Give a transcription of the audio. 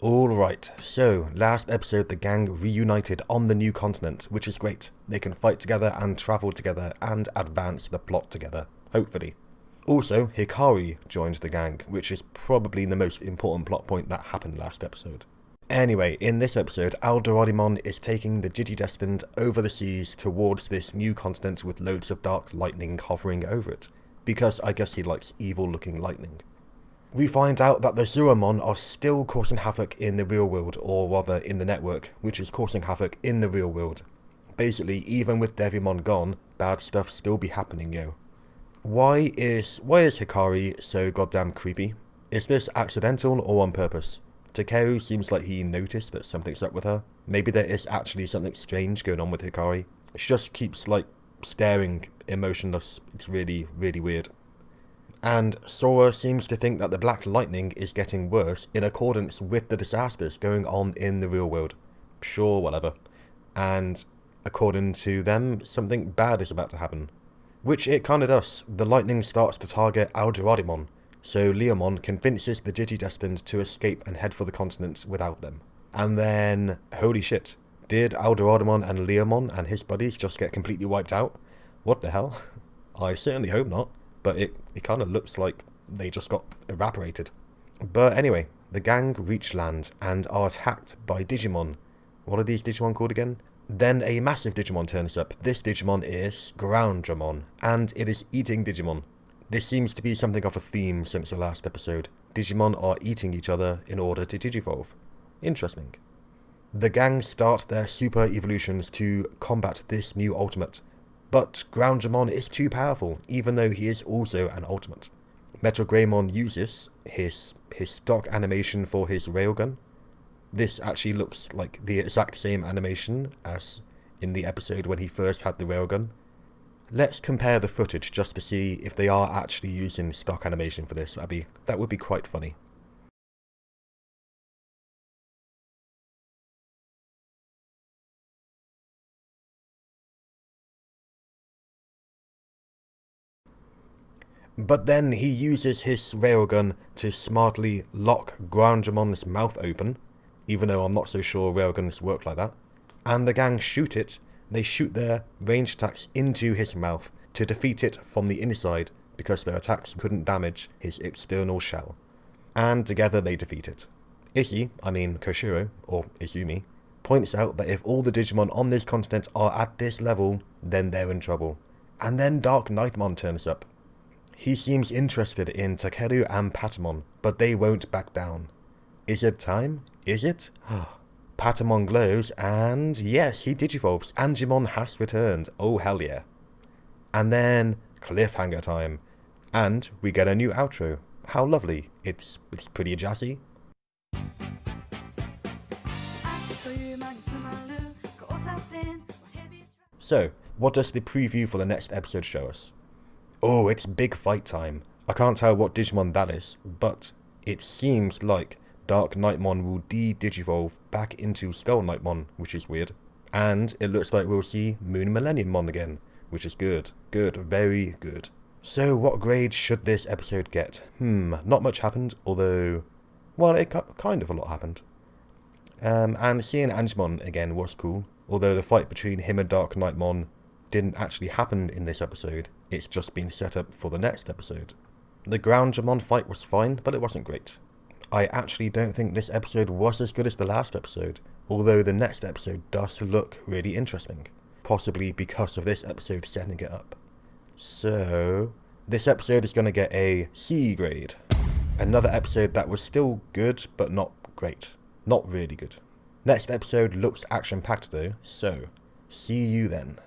Alright, so last episode the gang reunited on the new continent, which is great. They can fight together and travel together and advance the plot together, hopefully. Also, Hikari joined the gang, which is probably the most important plot point that happened last episode. Anyway, in this episode, Digimon is taking the Digidestined over the seas towards this new continent with loads of dark lightning hovering over it, because I guess he likes evil looking lightning. We find out that the Zuramon are still causing havoc in the real world, or rather in the network, which is causing havoc in the real world. Basically, even with Devimon gone, bad stuff still be happening, yo. Why is Hikari so goddamn creepy? Is this accidental or on purpose? Takeru seems like he noticed that something's up with her. Maybe there is actually something strange going on with Hikari. She just keeps, staring emotionless. It's really, really weird. And Sora seems to think that the black lightning is getting worse in accordance with the disasters going on in the real world. Sure, whatever. And according to them, something bad is about to happen. Which it kinda does. The lightning starts to target Digimon, so Leomon convinces the Digidestined to escape and head for the continent without them. And then, holy shit, did Digimon and Leomon and his buddies just get completely wiped out? What the hell? I certainly hope not. But it kind of looks like they just got evaporated. But anyway, the gang reach land and are attacked by Digimon. What are these Digimon called again? Then a massive Digimon turns up. This Digimon is Birdramon, and it is eating Digimon. This seems to be something of a theme since the last episode. Digimon are eating each other in order to digivolve. Interesting. The gang start their super evolutions to combat this new ultimate. But Greymon is too powerful, even though he is also an ultimate. Greymon uses his stock animation for his railgun. This actually looks like the exact same animation as in the episode when he first had the railgun. Let's compare the footage just to see if they are actually using stock animation for this. That would be quite funny. But then he uses his railgun to smartly lock Greymon mouth open, even though I'm not so sure railguns work like that. And the gang shoot it. They shoot their range attacks into his mouth to defeat it from the inside because their attacks couldn't damage his external shell. And together they defeat it. Koshiro, or Izumi, points out that if all the Digimon on this continent are at this level, then they're in trouble. And then DarkKnightmon turns up. He seems interested in Takeru and Patamon, but they won't back down. Is it time? Is it? Patamon glows, and yes, he digivolves. Angemon has returned. Oh, hell yeah. And then, cliffhanger time. And we get a new outro. How lovely. It's pretty jazzy. So, what does the preview for the next episode show us? Oh, it's big fight time. I can't tell what Digimon that is, but it seems like DarkKnightmon will de-digivolve back into Skullknightmon, which is weird. And it looks like we'll see Moon Millenniummon again, which is good. Good, very good. So what grade should this episode get? Not much happened, although... well, kind of a lot happened. And seeing Angemon again was cool, although the fight between him and DarkKnightmon didn't actually happen in this episode. It's just been set up for the next episode. The Greymon fight was fine, but it wasn't great. I actually don't think this episode was as good as the last episode, although the next episode does look really interesting, possibly because of this episode setting it up. So, this episode is going to get a C grade. Another episode that was still good, but not great. Not really good. Next episode looks action-packed though, so see you then.